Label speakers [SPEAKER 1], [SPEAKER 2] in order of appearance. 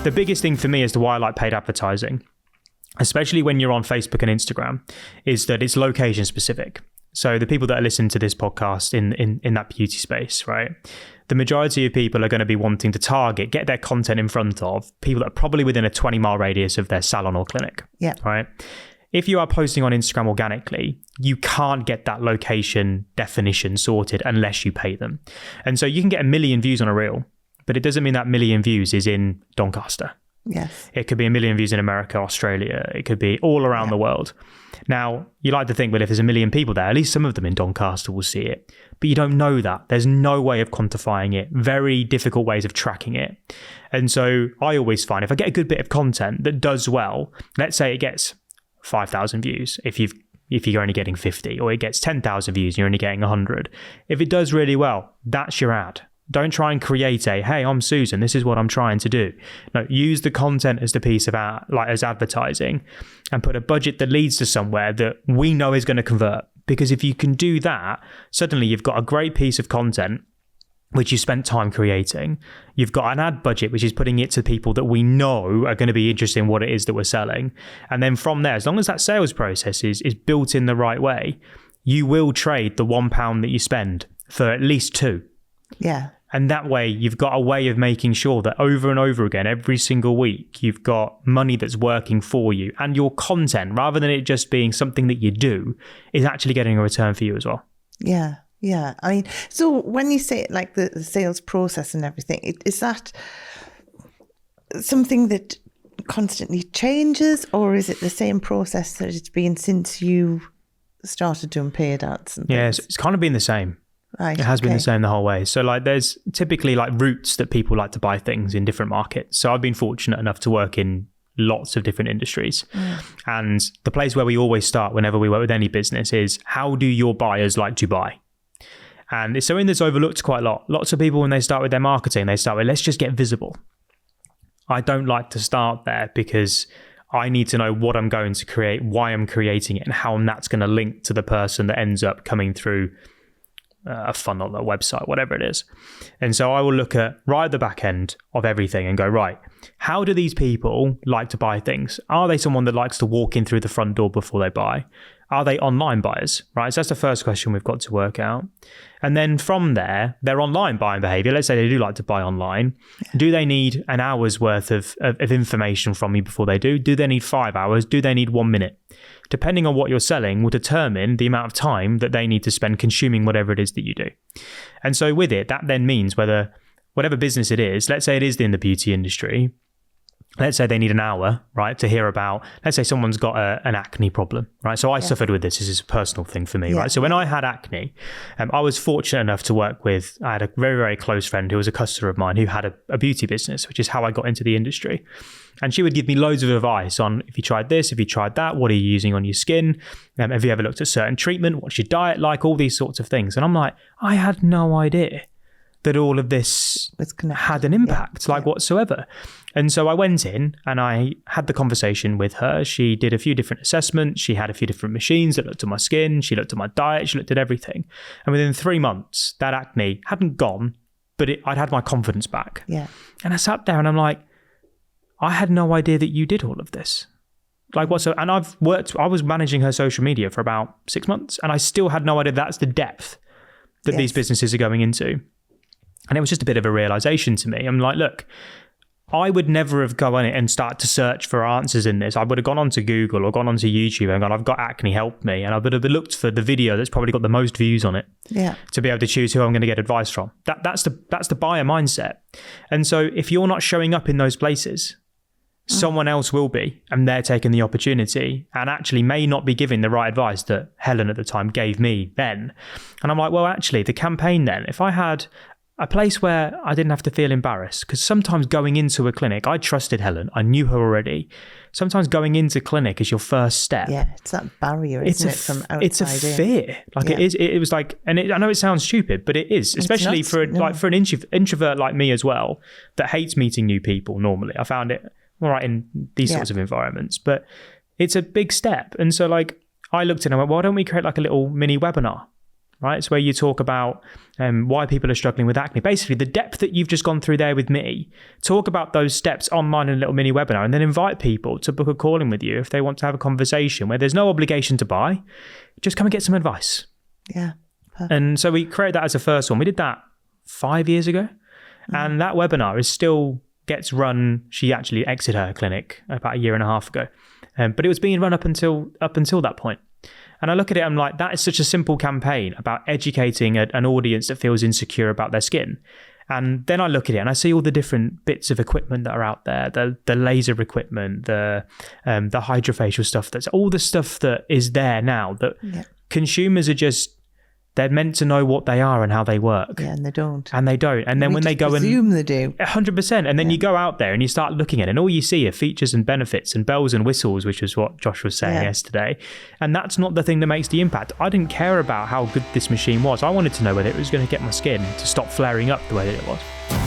[SPEAKER 1] The biggest thing for me as to why I like paid advertising, especially when you're on Facebook and Instagram, is that it's location specific. So the people that are listening to this podcast in that beauty space, right? The majority of people are going to be wanting to get their content in front of people that are probably within a 20-mile radius of their salon or clinic.
[SPEAKER 2] Yeah.
[SPEAKER 1] Right. If you are posting on Instagram organically, you can't get that location definition sorted unless you pay them. And so you can get 1 million views on a reel, but it doesn't mean that 1 million views is in Doncaster.
[SPEAKER 2] Yes.
[SPEAKER 1] It could be 1 million views in America, Australia. It could be all around the world. Now, you like to think, well, if there's 1 million people there, at least some of them in Doncaster will see it. But you don't know that. There's no way of quantifying it. Very difficult ways of tracking it. And so I always find if I get a good bit of content that does well, let's say it gets 5,000 views, if you're only getting 50, or it gets 10,000 views and you're only getting 100. If it does really well, that's your ad. Don't try and create hey, I'm Susan, this is what I'm trying to do. No, use the content as the piece of as advertising, and put a budget that leads to somewhere that we know is going to convert. Because if you can do that, suddenly you've got a great piece of content which you spent time creating. You've got an ad budget, which is putting it to people that we know are going to be interested in what it is that we're selling. And then from there, as long as that sales process is built in the right way, you will trade the £1 that you spend for at least 2.
[SPEAKER 2] Yeah.
[SPEAKER 1] And that way, you've got a way of making sure that over and over again, every single week, you've got money that's working for you. And your content, rather than it just being something that you do, is actually getting a return for you as well.
[SPEAKER 2] Yeah. Yeah. I mean, so when you say like the sales process and everything, is that something that constantly changes, or is it the same process that it's been since you started doing paid ads? And
[SPEAKER 1] yeah, it's kind of been the same.
[SPEAKER 2] Right,
[SPEAKER 1] it has been the same the whole way. So like there's typically like routes that people like to buy things in different markets. So I've been fortunate enough to work in lots of different industries. And the place where we always start whenever we work with any business is, how do your buyers like to buy? And it's something that's overlooked quite a lot. Lots of people, when they start with their marketing, they start with, let's just get visible. I don't like to start there, because I need to know what I'm going to create, why I'm creating it, and how that's going to link to the person that ends up coming through a funnel, a website, whatever it is. And so I will look at right at the back end of everything and go, right, how do these people like to buy things? Are they someone that likes to walk in through the front door before they buy? Are they online buyers, right? So that's the first question we've got to work out. And then from there, their online buying behavior, let's say they do like to buy online. Do they need an hour's worth of information from you before they do? Do they need 5 hours? Do they need 1 minute? Depending on what you're selling will determine the amount of time that they need to spend consuming whatever it is that you do. And so with it, that then means whatever business it is, let's say it is in the beauty industry, let's say they need an hour, right, to hear about, let's say someone's got an acne problem, right? So I suffered with this. This is a personal thing for me, right? So when I had acne, I was fortunate enough to work with, I had a very, very close friend who was a customer of mine who had a beauty business, which is how I got into the industry. And she would give me loads of advice on, if you tried this, if you tried that, what are you using on your skin? Have you ever looked at certain treatment? What's your diet like? All these sorts of things. And I'm like, I had no idea that all of this had an impact, whatsoever. And so I went in and I had the conversation with her. She did a few different assessments. She had a few different machines that looked at my skin. She looked at my diet. She looked at everything. And within 3 months, that acne hadn't gone, but I'd had my confidence back.
[SPEAKER 2] Yeah.
[SPEAKER 1] And I sat there and I'm like, I had no idea that you did all of this. Like what? So, and I was managing her social media for about 6 months, and I still had no idea that's the depth that these businesses are going into. And it was just a bit of a realization to me. I'm like, look, I would never have gone on it and start to search for answers in this. I would have gone onto Google or gone onto YouTube and gone, I've got acne, help me. And I would have looked for the video that's probably got the most views on it to be able to choose who I'm going to get advice from. That's the buyer mindset. And so if you're not showing up in those places, someone else will be, and they're taking the opportunity and actually may not be giving the right advice that Helen at the time gave me then. And I'm like, well, actually, the campaign then, if I had a place where I didn't have to feel embarrassed, because sometimes going into a clinic, I trusted Helen, I knew her already. Sometimes going into clinic is your first step.
[SPEAKER 2] Yeah, it's that barrier, isn't it, from outside? It's
[SPEAKER 1] a fear. Like it is. It was like, and I know it sounds stupid, but it is, especially for an introvert like me as well, that hates meeting new people. Normally, I found it all right in these sorts of environments, but it's a big step. And so, like, I looked at it and I went, why don't we create like a little mini webinar? right? It's where you talk about why people are struggling with acne. Basically, the depth that you've just gone through there with me, talk about those steps on mine in a little mini webinar, and then invite people to book a call in with you if they want to have a conversation where there's no obligation to buy. Just come and get some advice.
[SPEAKER 2] Yeah. Perfect.
[SPEAKER 1] And so we created that as a first one. We did that 5 years ago. And that webinar is still gets run. She actually exited her clinic about 1.5 years ago. But it was being run up until that point. And I look at it, I'm like, that is such a simple campaign about educating an audience that feels insecure about their skin. And then I look at it and I see all the different bits of equipment that are out there, the laser equipment, the hydrofacial stuff, that's all the stuff that is there now that consumers are just, they're meant to know what they are and how they work.
[SPEAKER 2] Yeah, and they don't.
[SPEAKER 1] And they don't. And then when they go and
[SPEAKER 2] presume they do.
[SPEAKER 1] 100%. And then you go out there and you start looking at it and all you see are features and benefits and bells and whistles, which is what Josh was saying yesterday. And that's not the thing that makes the impact. I didn't care about how good this machine was. I wanted to know whether it was going to get my skin to stop flaring up the way that it was.